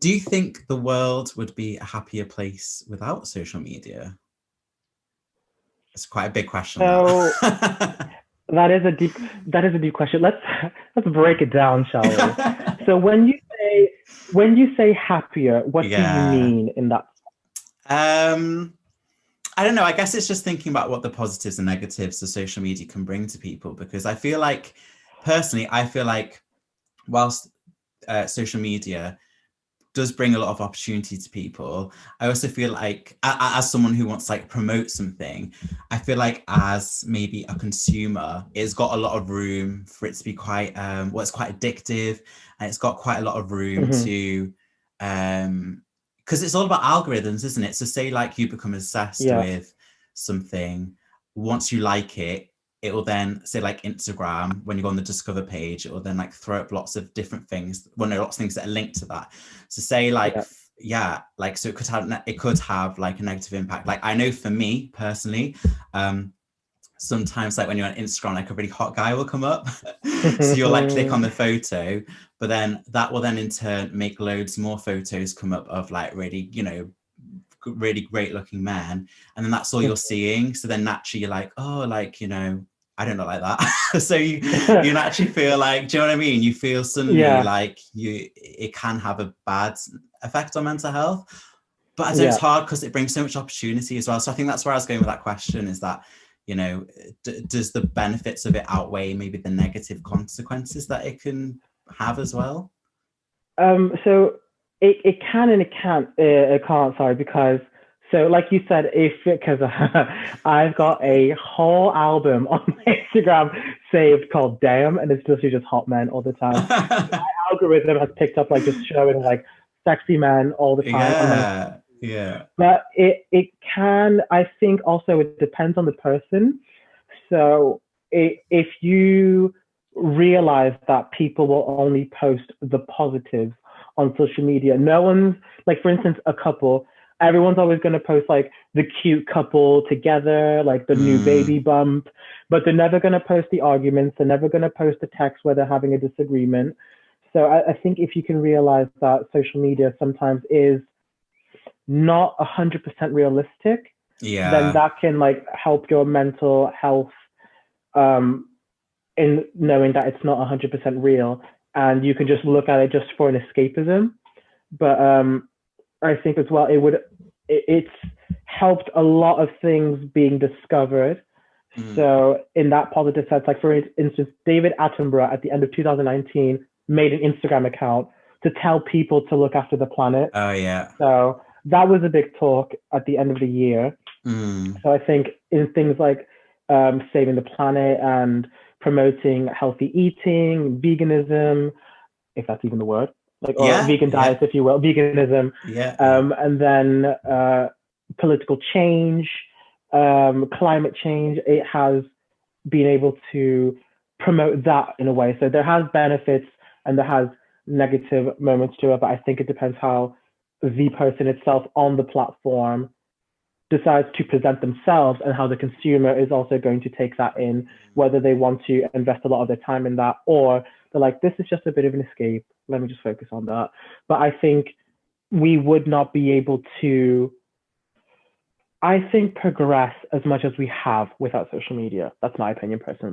Do you think the world would be a happier place without social media? It's quite a big question, So that. that is a deep question. Let's break it down, shall we? So when you say happier, what do you Yeah. mean in that? Um, I don't know. I guess it's just thinking about what the positives and negatives of social media can bring to people, because I feel like, personally, I feel like whilst social media does bring a lot of opportunity to people, I also feel like, as someone who wants to like promote something, I feel like as maybe a consumer, it's got a lot of room for it to be quite well, it's quite addictive, and it's got quite a lot of room Mm-hmm. to because it's all about algorithms, isn't it? So say like you become obsessed Yeah, with something, once you like it, it will then say like Instagram, when you go on the discover page, it will then like throw up lots of different things. Well, no, lots of things that are linked to that. So say like, yeah. yeah, like, so it could have like a negative impact. Like I know for me personally, um, sometimes like when you're on Instagram, like a really hot guy will come up. So you'll like click on the photo, but then that will then in turn make loads more photos come up of like really, really great looking men, and then that's all you're seeing. So then naturally you're like, oh, like, I don't look like that. So you naturally feel like, do you know what I mean? You feel suddenly Yeah, like it can have a bad effect on mental health. But I know it's yeah. hard because it brings so much opportunity as well. So I think that's where I was going with that question, is that, does the benefits of it outweigh maybe the negative consequences that it can have as well? So it can and it can't. Sorry, because so like you said, if because I've got a whole album on my Instagram saved called "Damn," and it's literally just hot men all the time. Algorithm has picked up like just showing like sexy men all the time on my. Yeah, yeah. But it can. I think also it depends on the person. So if you realize that people will only post the positives on social media, no one's like, for instance, a couple, everyone's always going to post like the cute couple together, like the new baby Mm, bump, but they're never going to post the arguments. They're never going to post a text where they're having a disagreement. So I think if you can realize that social media sometimes is not 100% realistic, then yeah. that can like help your mental health um, in knowing that it's not 100% real, and you can just look at it just for an escapism. But I think as well it's helped a lot of things being discovered. Mm. So in that positive sense, like for instance, David Attenborough at the end of 2019 made an Instagram account to tell people to look after the planet. Oh yeah. So that was a big talk at the end of the year. Mm. So I think in things like saving the planet and promoting healthy eating, veganism, if that's even the word, like, or Yeah, vegan yeah, diets, if you will, veganism, yeah, yeah. and then political change, climate change. It has been able to promote that in a way. So there has benefits and there has negative moments to it, but I think it depends how the person itself on the platform decides to present themselves and how the consumer is also going to take that in, whether they want to invest a lot of their time in that or they're like, this is just a bit of an escape. Let me just focus on that. But I think we would not be able to, I think, progress as much as we have without social media. That's my opinion personally.